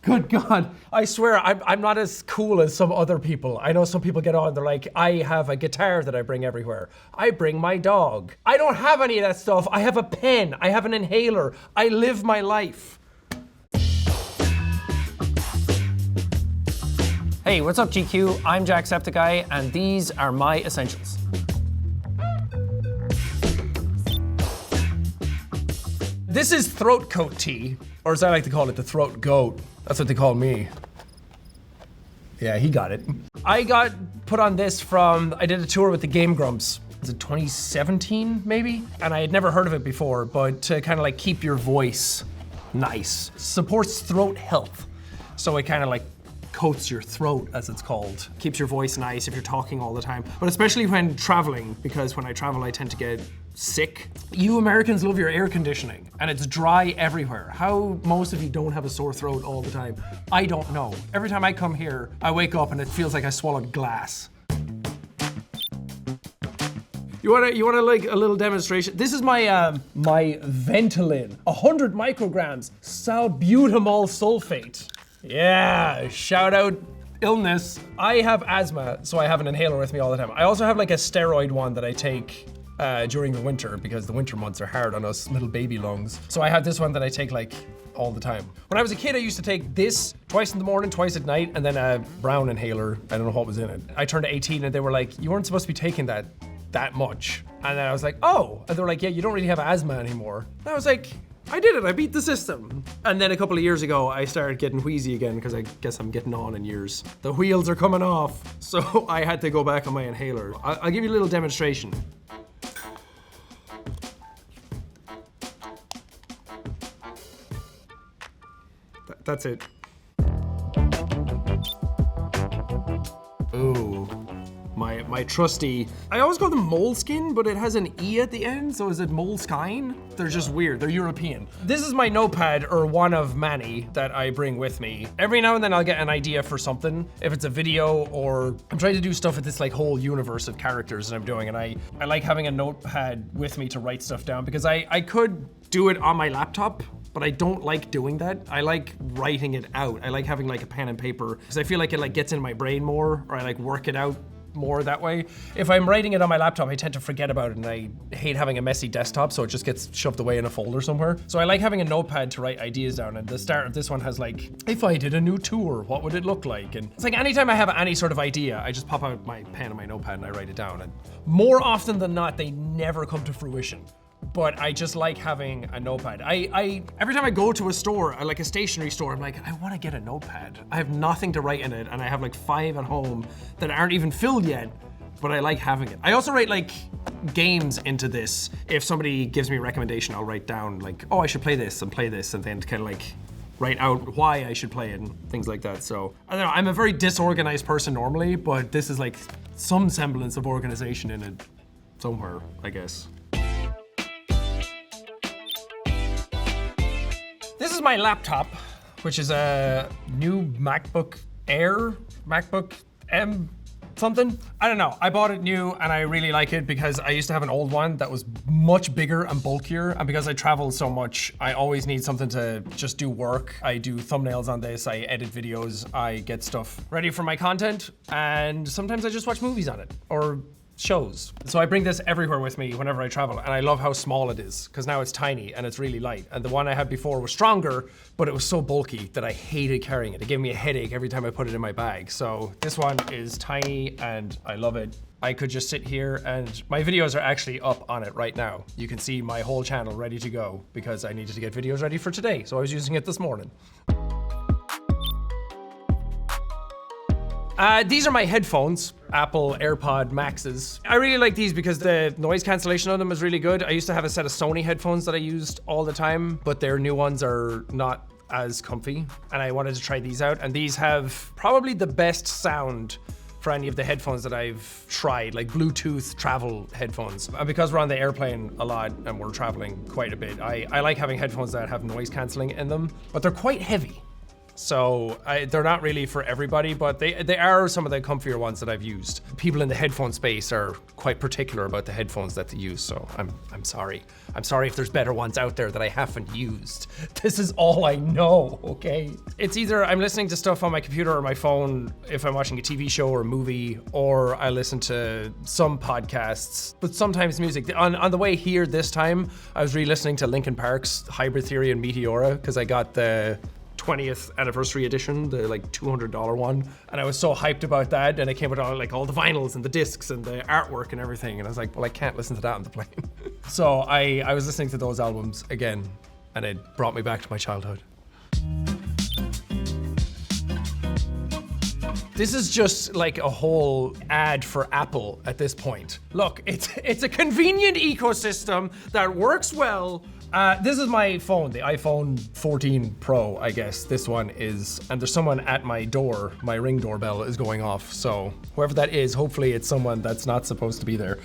Good God. I swear, I'm not as cool as some other people. I know some people get on, they're like, I have a guitar that I bring everywhere. I bring my dog. I don't have any of that stuff. I have a pen. I have an inhaler. I live my life. Hey, what's up, GQ? I'm Jacksepticeye, and these are my essentials. This is throat coat tea, or as I like to call it, the throat goat. That's what they call me. Yeah, he got it. I got put on this from, I did a tour with the Game Grumps. Was it 2017, maybe? And I had never heard of it before, but to kind of like keep your voice nice. Supports throat health. So it kind of like coats your throat, as it's called. Keeps your voice nice if you're talking all the time, but especially when traveling, because when I travel, I tend to get sick. You Americans love your air conditioning, and it's dry everywhere. How most of you don't have a sore throat all the time, I don't know. Every time I come here, I wake up and it feels like I swallowed glass. You wanna like a little demonstration? This is my my Ventolin, 100 micrograms, salbutamol sulfate. Yeah, shout out illness. I have asthma, so I have an inhaler with me all the time. I also have like a steroid one that I take during the winter because the winter months are hard on us little baby lungs. So I have this one that I take like all the time. When I was a kid, I used to take this twice in the morning, twice at night, and then a brown inhaler. I don't know what was in it. I turned 18 and they were like, you weren't supposed to be taking that much. And then I was like, oh. And they were like, yeah, you don't really have asthma anymore. And I was like, I did it, I beat the system. And then a couple of years ago, I started getting wheezy again because I guess I'm getting on in years. The wheels are coming off, so I had to go back on my inhaler. I'll give you a little demonstration. That's it. Ooh. My trusty, I always call them MOLESKINE, but it has an E at the end, so is it MOLESKINE? They're just weird, they're European. This is my notepad, or one of many, that I bring with me. Every now and then I'll get an idea for something, if it's a video, or I'm trying to do stuff with this like whole universe of characters that I'm doing, and I like having a notepad with me to write stuff down, because I could do it on my laptop, but I don't like doing that. I like writing it out. I like having like a pen and paper, because I feel like it like gets in my brain more, or I like work it out more that way. If I'm writing it on my laptop, I tend to forget about it, and I hate having a messy desktop, so it just gets shoved away in a folder somewhere. So I like having a notepad to write ideas down, and the start of this one has like, if I did a new tour, what would it look like? And it's like anytime I have any sort of idea, I just pop out my pen and my notepad and I write it down. And more often than not, they never come to fruition. But I just like having a notepad. Every time I go to a store, like a stationery store, I'm like, I want to get a notepad. I have nothing to write in it, and I have like 5 at home that aren't even filled yet, but I like having it. I also write like games into this. If somebody gives me a recommendation, I'll write down like, oh, I should play this, and then kind of like write out why I should play it and things like that. So, I don't know, I'm a very disorganized person normally, but this is like some semblance of organization in it somewhere, I guess. This is my laptop, which is a new MacBook Air, MacBook M something. I don't know, I bought it new and I really like it because I used to have an old one that was much bigger and bulkier, and because I travel so much, I always need something to just do work. I do thumbnails on this, I edit videos, I get stuff ready for my content, and sometimes I just watch movies on it, or shows. So I bring this everywhere with me whenever I travel, and I love how small it is, because now it's tiny and it's really light. And the one I had before was stronger, but it was so bulky that I hated carrying it. It gave me a headache every time I put it in my bag. So this one is tiny and I love it. I could just sit here, and my videos are actually up on it right now. You can see my whole channel ready to go because I needed to get videos ready for today. So I was using it this morning. These are my headphones, Apple AirPod Maxes. I really like these because the noise cancellation on them is really good. I used to have a set of Sony headphones that I used all the time, but their new ones are not as comfy, and I wanted to try these out. And these have probably the best sound for any of the headphones that I've tried, like Bluetooth travel headphones. And because we're on the airplane a lot and we're traveling quite a bit, I like having headphones that have noise cancelling in them, but they're quite heavy. So they're not really for everybody, but they are some of the comfier ones that I've used. People in the headphone space are quite particular about the headphones that they use, so I'm sorry. I'm sorry if there's better ones out there that I haven't used. This is all I know, okay? It's either I'm listening to stuff on my computer or my phone if I'm watching a TV show or a movie, or I listen to some podcasts, but sometimes music. On the way here this time, I was re-listening to Linkin Park's Hybrid Theory and Meteora, because I got the 20th anniversary edition, the like $200 one, and I was so hyped about that, and it came with all the vinyls and the discs and the artwork and everything, and I was like, well, I can't listen to that on the plane. So I was listening to those albums again, and it brought me back to my childhood. This is just like a whole ad for Apple at this point. Look, it's a convenient ecosystem that works well. This is my phone, the iPhone 14 Pro, I guess this one is, and there's someone at my door, my Ring doorbell is going off, so whoever that is, hopefully it's someone that's not supposed to be there.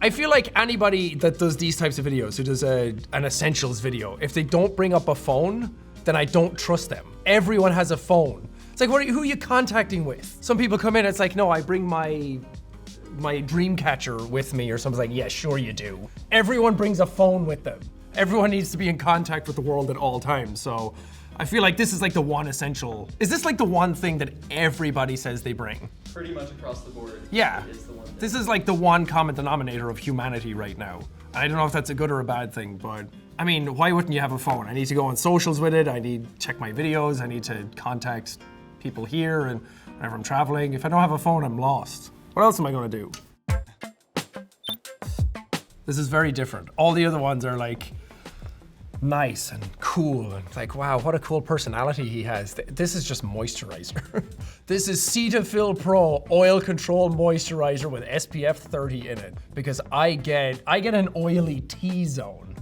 I feel like anybody that does these types of videos, who does an essentials video, if they don't bring up a phone, then I don't trust them. Everyone has a phone. It's like, who are you contacting with? Some people come in, it's like, no, I bring my dream catcher with me, or something's like, yeah, sure you do. Everyone brings a phone with them. Everyone needs to be in contact with the world at all times, so I feel like this is like the one essential. Is this like the one thing that everybody says they bring? Pretty much across the board. Yeah, It's the one thing. this is like the one common denominator of humanity right now. I don't know if that's a good or a bad thing, but I mean, why wouldn't you have a phone? I need to go on socials with it, I need to check my videos, I need to contact people here, and whenever I'm traveling. If I don't have a phone, I'm lost. What else am I gonna do? This is very different. All the other ones are like nice and cool and like, wow, what a cool personality he has. This is just moisturizer. This is Cetaphil Pro Oil Control Moisturizer with SPF 30 in it, because I get an oily T-zone,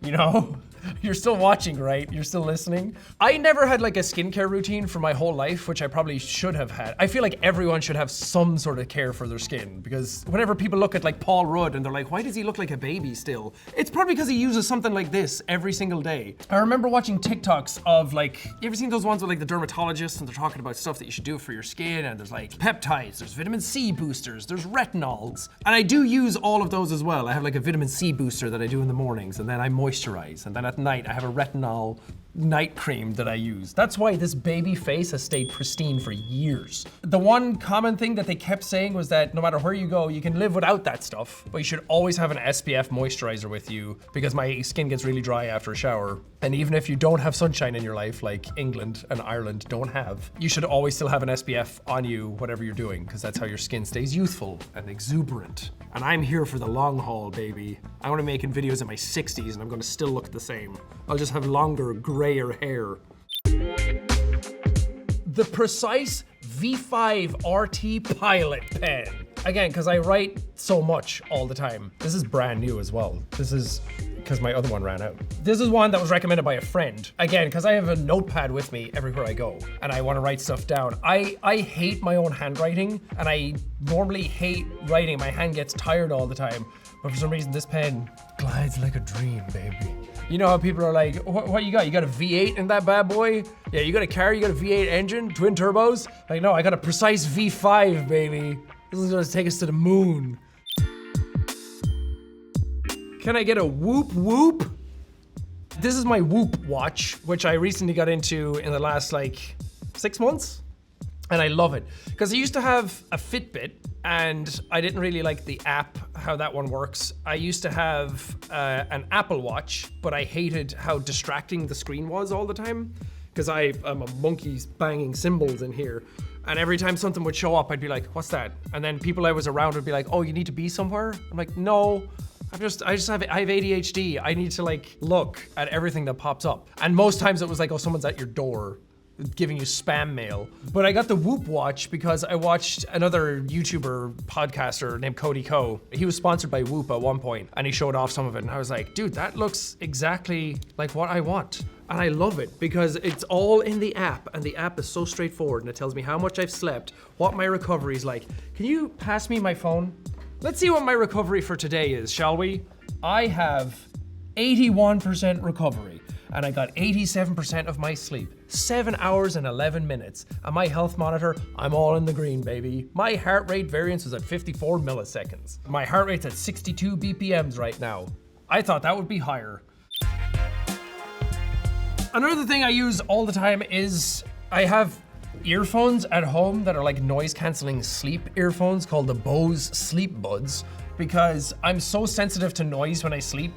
you know? You're still watching, right? You're still listening? I never had like a skincare routine for my whole life, which I probably should have had. I feel like everyone should have some sort of care for their skin, because whenever people look at like Paul Rudd and they're like, why does he look like a baby still? It's probably because he uses something like this every single day. I remember watching TikToks of like, you ever seen those ones with like the dermatologists and they're talking about stuff that you should do for your skin, and there's like peptides, there's vitamin C boosters, there's retinols. And I do use all of those as well. I have like a vitamin C booster that I do in the mornings, and then I moisturize, and then at night I have a retinol night cream that I use. That's why this baby face has stayed pristine for years. The one common thing that they kept saying was that no matter where you go, you can live without that stuff, but you should always have an SPF moisturizer with you, because my skin gets really dry after a shower. And even if you don't have sunshine in your life, like England and Ireland don't have, you should always still have an SPF on you, whatever you're doing, because that's how your skin stays youthful and exuberant. And I'm here for the long haul, baby. I want to be making videos in my 60s and I'm going to still look the same. I'll just have longer, grayer hair. The Precise V5 RT Pilot Pen. Again, because I write so much all the time. This is brand new as well. This is because my other one ran out. This is one that was recommended by a friend. Again, because I have a notepad with me everywhere I go and I want to write stuff down. I hate my own handwriting, and I normally hate writing. My hand gets tired all the time. But for some reason, this pen glides like a dream, baby. You know how people are like, what you got? You got a V8 in that bad boy? Yeah, you got a car, you got a V8 engine, twin turbos? Like, no, I got a Precise V5, baby. This is gonna take us to the moon. Can I get a whoop whoop? This is my Whoop watch, which I recently got into in the last like 6 months. And I love it, because I used to have a Fitbit and I didn't really like the app, how that one works. I used to have an Apple Watch, but I hated how distracting the screen was all the time, because I'm a monkey banging cymbals in here. And every time something would show up, I'd be like, what's that? And then people I was around would be like, oh, you need to be somewhere? I'm like, no, I have ADHD. I need to like look at everything that pops up. And most times it was like, oh, someone's at your door giving you spam mail. But I got the Whoop watch because I watched another YouTuber podcaster named Cody Ko. He was sponsored by Whoop at one point and he showed off some of it. And I was like, dude, that looks exactly like what I want. And I love it because it's all in the app, and the app is so straightforward, and it tells me how much I've slept, what my recovery is like. Can you pass me my phone? Let's see what my recovery for today is, shall we? I have 81% recovery. and I got 87% of my sleep. 7 hours and 11 minutes. And my health monitor, I'm all in the green, baby. My heart rate variance was at 54 milliseconds. My heart rate's at 62 BPMs right now. I thought that would be higher. Another thing I use all the time is I have earphones at home that are like noise canceling sleep earphones called the Bose Sleep Buds, because I'm so sensitive to noise when I sleep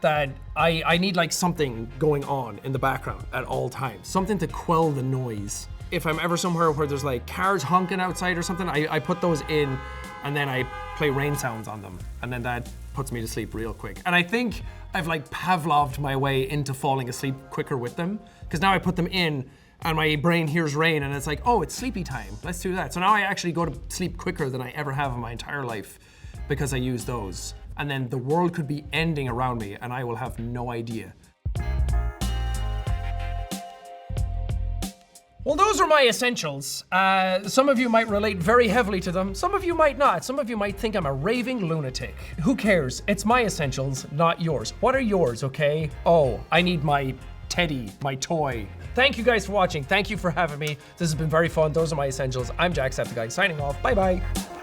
that I need like something going on in the background at all times, something to quell the noise. If I'm ever somewhere where there's like cars honking outside or something, I put those in and then I play rain sounds on them, and then that puts me to sleep real quick. And I think I've like Pavloved my way into falling asleep quicker with them, because now I put them in and my brain hears rain and it's like, oh, it's sleepy time, let's do that. So now I actually go to sleep quicker than I ever have in my entire life because I use those. And then the world could be ending around me and I will have no idea. Well, those are my essentials. Some of you might relate very heavily to them. Some of you might not. Some of you might think I'm a raving lunatic. Who cares? It's my essentials, not yours. What are yours, okay? Oh, I need my teddy, my toy. Thank you guys for watching. Thank you for having me. This has been very fun. Those are my essentials. I'm Jacksepticeye signing off. Bye-bye.